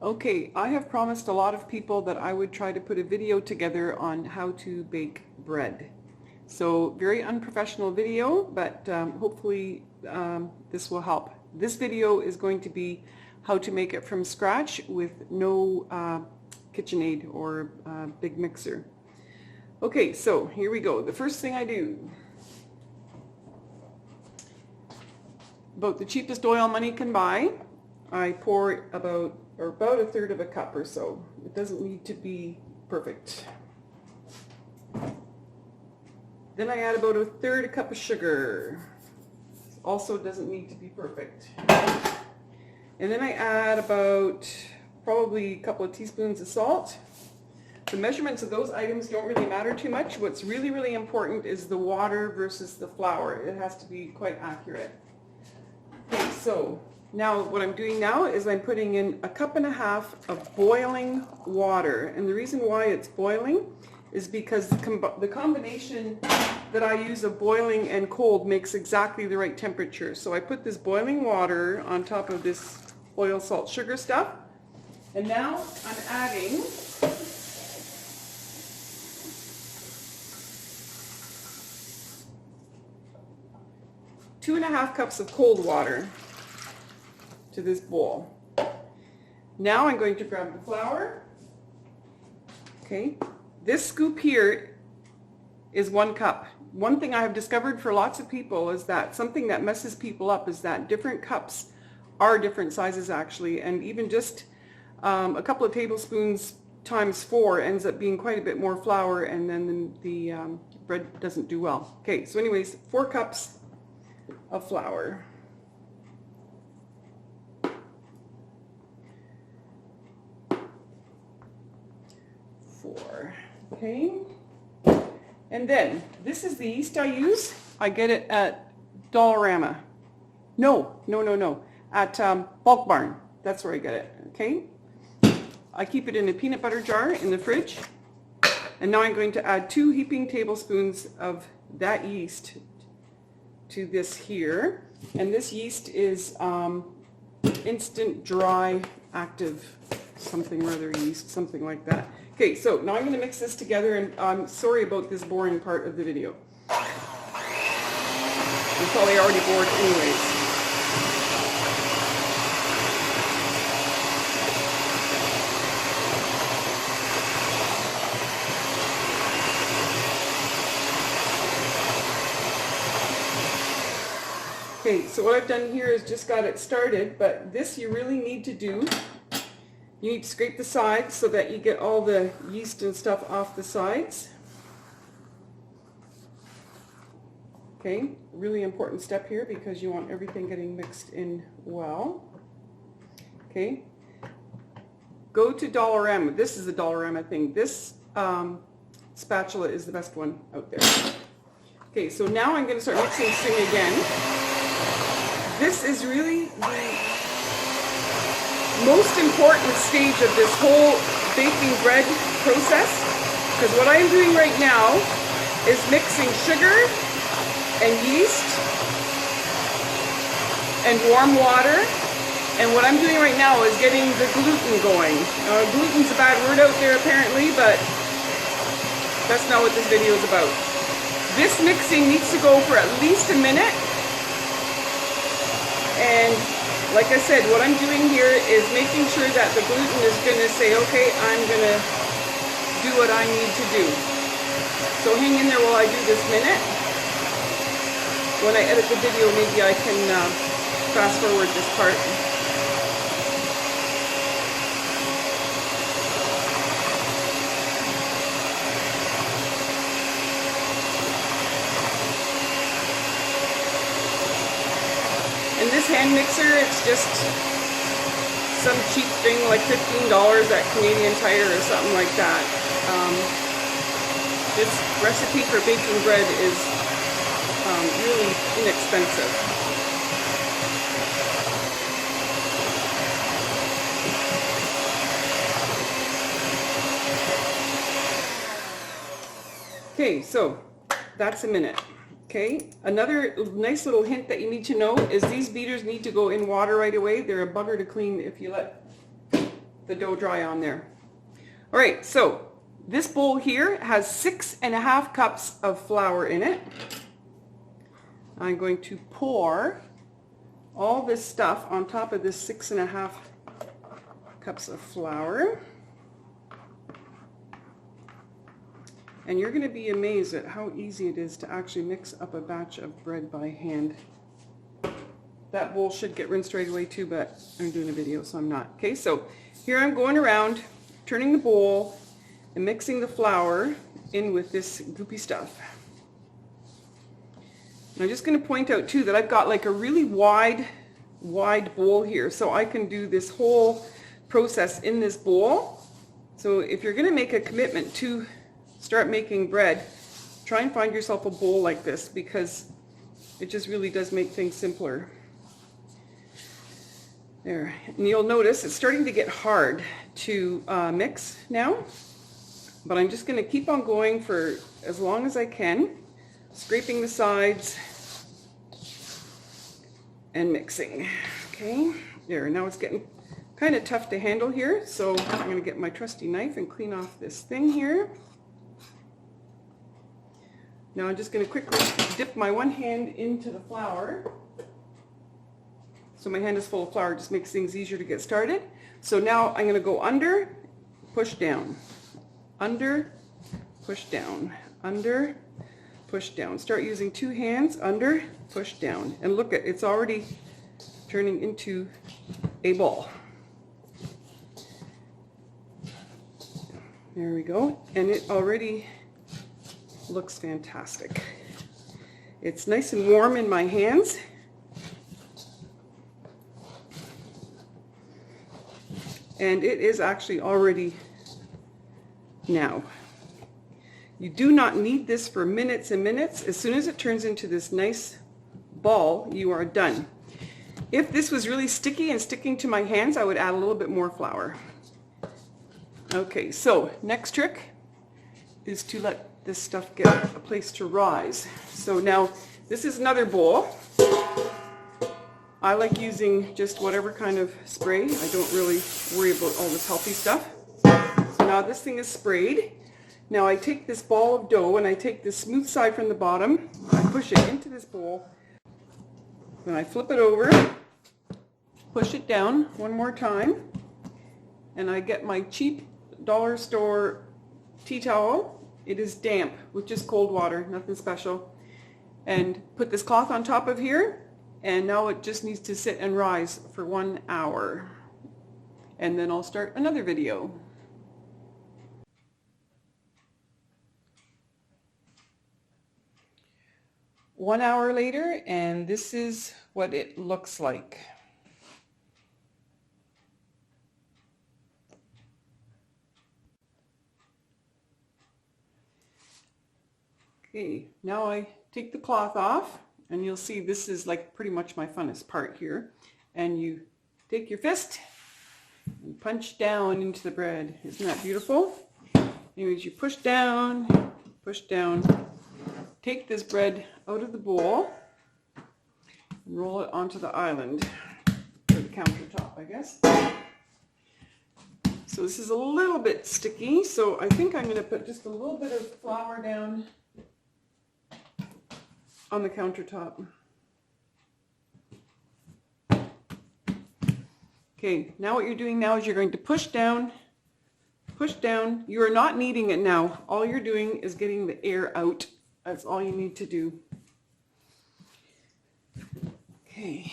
Okay, I have promised a lot of people that I would try to put a video together on how to bake bread. So very unprofessional video, but hopefully this will help. This video is going to be how to make it from scratch with no KitchenAid or big mixer. Okay, so here we go. The first thing I do, about the cheapest oil money can buy, I pour about a third of a cup or so. It doesn't need to be perfect. Then I add about a third a cup of sugar. Also doesn't need to be perfect. And then I add about probably a couple of teaspoons of salt. The measurements of those items don't really matter too much. What's really, really important is the water versus the flour. It has to be quite accurate. Okay, so now what I'm doing now is I'm putting in a cup and a half of boiling water. And the reason why it's boiling is because the combination that I use of boiling and cold makes exactly the right temperature. So I put this boiling water on top of this oil, salt, sugar stuff. And now I'm adding two and a half cups of cold water to this bowl. Now I'm going to grab the flour. Okay, this scoop here is 1 cup. One thing I have discovered for lots of people is that something that messes people up is that different cups are different sizes actually, and even just a couple of tablespoons times 4 ends up being quite a bit more flour, and then the bread doesn't do well. Okay, so anyways, 4 cups of flour. Okay, and then this is the yeast I use. I get it at Dollarama. No, at Bulk Barn. That's where I get it. Okay, I keep it in a peanut butter jar in the fridge, and now I'm going to add 2 heaping tablespoons of that yeast to this here, and this yeast is instant dry active something rather yeast, something like that. Okay, so now I'm going to mix this together, and I'm sorry about this boring part of the video. You're probably already bored anyways. Okay, so what I've done here is just got it started, but this you really need to do. You need to scrape the sides so that you get all the yeast and stuff off the sides. Okay, really important step here because you want everything getting mixed in well. Okay, go to Dollarama. This is the Dollarama thing. This spatula is the best one out there. Okay, so now I'm going to start mixing this thing again. This is really the most important stage of this whole baking bread process, because what I'm doing right now is mixing sugar and yeast and warm water, and what I'm doing right now is getting the gluten going. Gluten's a bad word out there apparently, but that's not what this video is about. This mixing needs to go for at least a minute, and like I said, what I'm doing here is making sure that the gluten is going to say, okay, I'm going to do what I need to do. So hang in there while I do this minute. When I edit the video, maybe I can fast forward this part. And this hand mixer, it's just some cheap thing like $15 at Canadian Tire or something like that. This recipe for baking bread is really inexpensive. Okay, so that's a minute. Okay, another nice little hint that you need to know is these beaters need to go in water right away. They're a bugger to clean if you let the dough dry on there. All right, so this bowl here has 6.5 cups of flour in it. I'm going to pour all this stuff on top of this 6.5 cups of flour. And you're going to be amazed at how easy it is to actually mix up a batch of bread by hand. That bowl should get rinsed right away too, but I'm doing a video, so I'm not. Okay, so here I'm going around, turning the bowl and mixing the flour in with this goopy stuff. And I'm just going to point out too that I've got like a really wide bowl here, so I can do this whole process in this bowl. So if you're going to make a commitment to start making bread, try and find yourself a bowl like this, because it just really does make things simpler. There, and you'll notice it's starting to get hard to mix now, but I'm just going to keep on going for as long as I can, scraping the sides and mixing. Okay, there, now it's getting kind of tough to handle here, so I'm going to get my trusty knife and clean off this thing here. Now I'm just going to quickly dip my one hand into the flour. So my hand is full of flour, just makes things easier to get started. So now I'm going to go under, push down, under, push down, under, push down. Start using two hands, under, push down. And look at, it's already turning into a ball. There we go. And it already looks fantastic. It's nice and warm in my hands. And it is actually already now. You do not need this for minutes and minutes. As soon as it turns into this nice ball, you are done. If this was really sticky and sticking to my hands, I would add a little bit more flour. Okay, so next trick is to let this stuff get a place to rise. So now this is another bowl. I like using just whatever kind of spray. I don't really worry about all this healthy stuff. So now this thing is sprayed. Now I take this ball of dough and I take the smooth side from the bottom, I push it into this bowl, then I flip it over, push it down one more time, and I get my cheap dollar store tea towel. It is damp with just cold water, nothing special. And put this cloth on top of here, and now it just needs to sit and rise for 1 hour. And then I'll start another video. One hour later, and this is what it looks like. Okay, now I take the cloth off, and you'll see this is like pretty much my funnest part here. And you take your fist and punch down into the bread. Isn't that beautiful? Anyways, you push down, take this bread out of the bowl, and roll it onto the island, or the countertop, I guess. So this is a little bit sticky, so I think I'm going to put just a little bit of flour down on the countertop. Okay, now what you're doing now is you're going to push down. You are not kneading it now. All you're doing is getting the air out. That's all you need to do. Okay.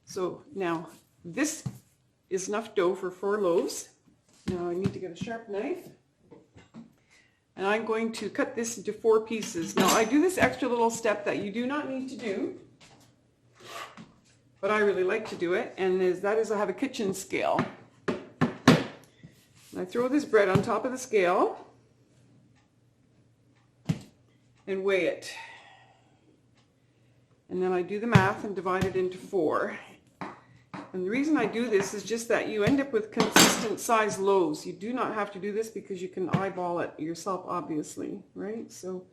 So now this is enough dough for 4 loaves. Now I need to get a sharp knife. And I'm going to cut this into 4 pieces. Now I do this extra little step that you do not need to do, but I really like to do it, and that is I have a kitchen scale. And I throw this bread on top of the scale and weigh it. And then I do the math and divide it into 4. And the reason I do this is just that you end up with consistent size loaves. You do not have to do this because you can eyeball it yourself, obviously, right? So,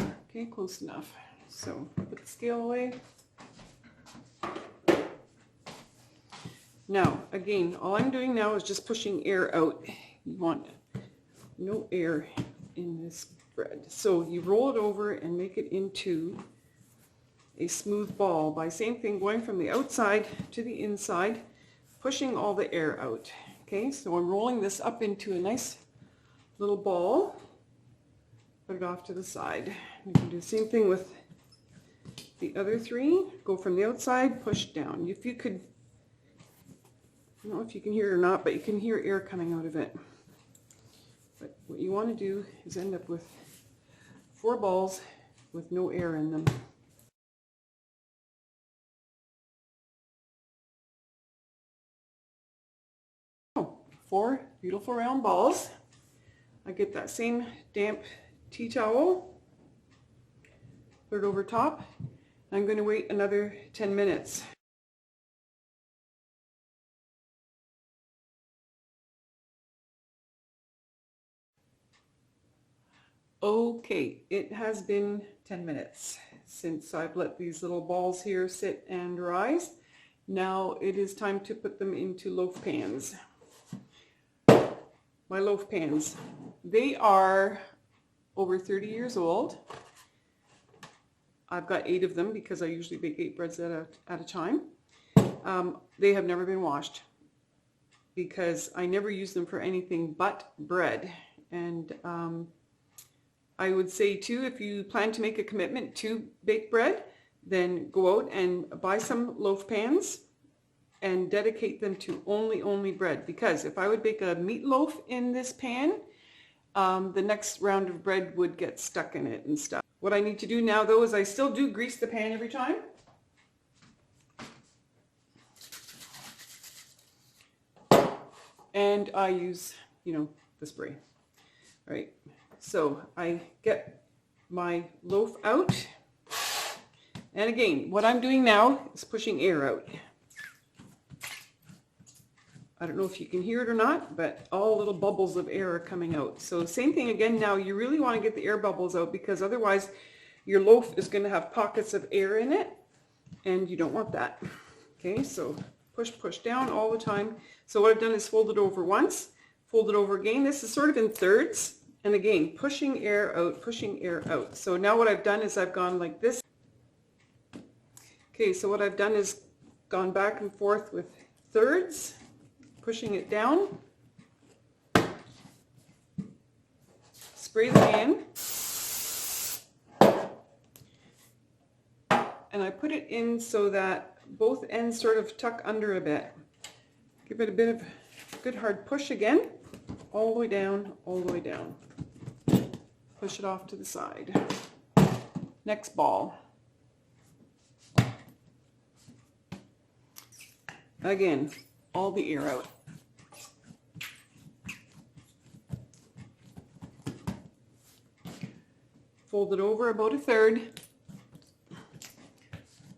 okay, close enough. So, put the scale away. Now, again, all I'm doing now is just pushing air out. You want no air in this bread. So you roll it over and make it into a smooth ball by same thing, going from the outside to the inside, pushing all the air out. Okay, so I'm rolling this up into a nice little ball. Put it off to the side. You can do the same thing with the other three. Go from the outside, push down. If you could, I don't know if you can hear it or not, but you can hear air coming out of it. But what you want to do is end up with 4 balls with no air in them. Oh, 4 beautiful round balls. I get that same damp tea towel, put it over top. I'm going to wait another 10 minutes. Okay, it has been 10 minutes since I've let these little balls here sit and rise. Now it is time to put them into loaf pans. My loaf pans, they are over 30 years old. I've got 8 of them because I usually bake 8 breads at a time. They have never been washed because I never use them for anything but bread. And I would say too, if you plan to make a commitment to bake bread, then go out and buy some loaf pans and dedicate them to only bread. Because if I would bake a meatloaf in this pan, the next round of bread would get stuck in it and stuff. What I need to do now though is I still do grease the pan every time. And I use, the spray, right? So I get my loaf out. And again, what I'm doing now is pushing air out. I don't know if you can hear it or not, but all little bubbles of air are coming out. So same thing again now, you really want to get the air bubbles out because otherwise your loaf is going to have pockets of air in it and you don't want that. Okay, so push down all the time. So what I've done is fold it over once, fold it over again. This is sort of in thirds. And again, pushing air out, pushing air out. So now what I've done is I've gone like this. Okay, so what I've done is gone back and forth with thirds, pushing it down, spray the pan, and I put it in so that both ends sort of tuck under a bit. Give it a bit of a good hard push again, all the way down, all the way down. Push it off to the side. Next ball. Again, all the air out. Fold it over about a third.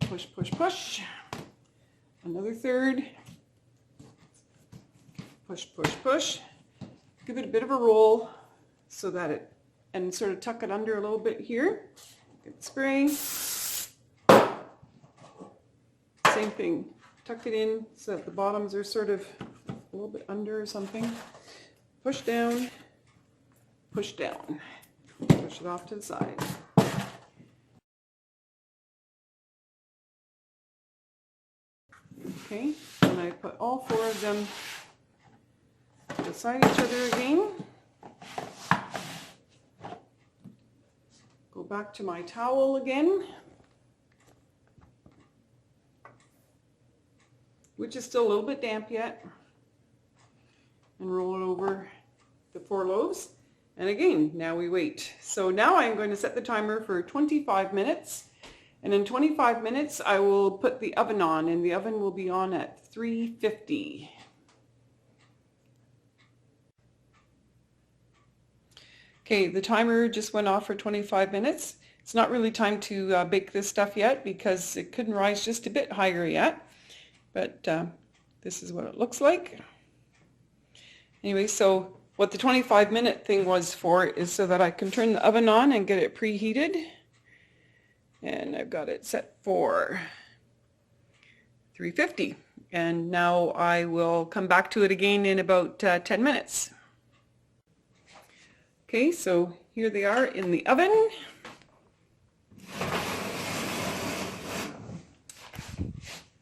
Push, push, push. Another third. Push, push, push. Give it a bit of a roll so that it, and sort of tuck it under a little bit here. Get the spray. Same thing. Tuck it in so that the bottoms are sort of a little bit under or something. Push down, push down. Push it off to the side. Okay, and I put all 4 of them beside each other again. Go back to my towel again, which is still a little bit damp yet, and roll it over the 4 loaves. And again, now we wait. So now I'm going to set the timer for 25 minutes. And in 25 minutes, I will put the oven on, and the oven will be on at 350. Okay, the timer just went off for 25 minutes. It's not really time to bake this stuff yet because it couldn't rise just a bit higher yet. But this is what it looks like. Anyway, so what the 25-minute thing was for is so that I can turn the oven on and get it preheated. And I've got it set for 350. And now I will come back to it again in about 10 minutes. Okay, so here they are in the oven.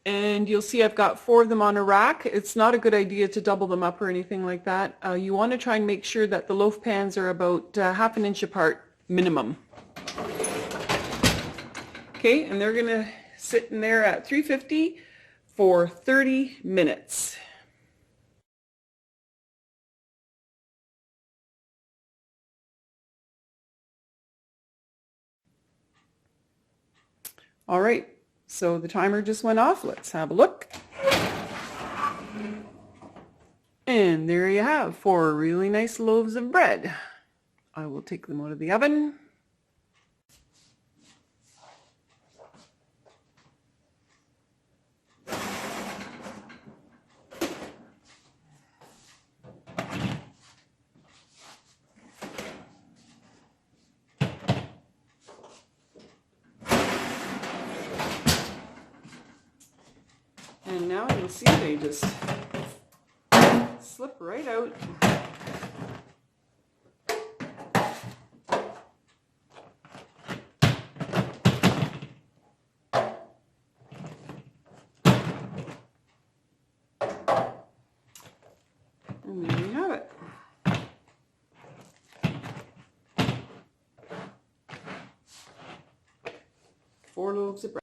And you'll see I've got 4 of them on a rack. It's not a good idea to double them up or anything like that. You want to try and make sure that the loaf pans are about half an inch apart minimum. Okay, and they're going to sit in there at 350 for 30 minutes. All right, so the timer just went off. Let's have a look. And there you have 4 really nice loaves of bread. I will take them out of the oven. And now you'll see they just slip right out. And there you have it. 4 loaves of bread.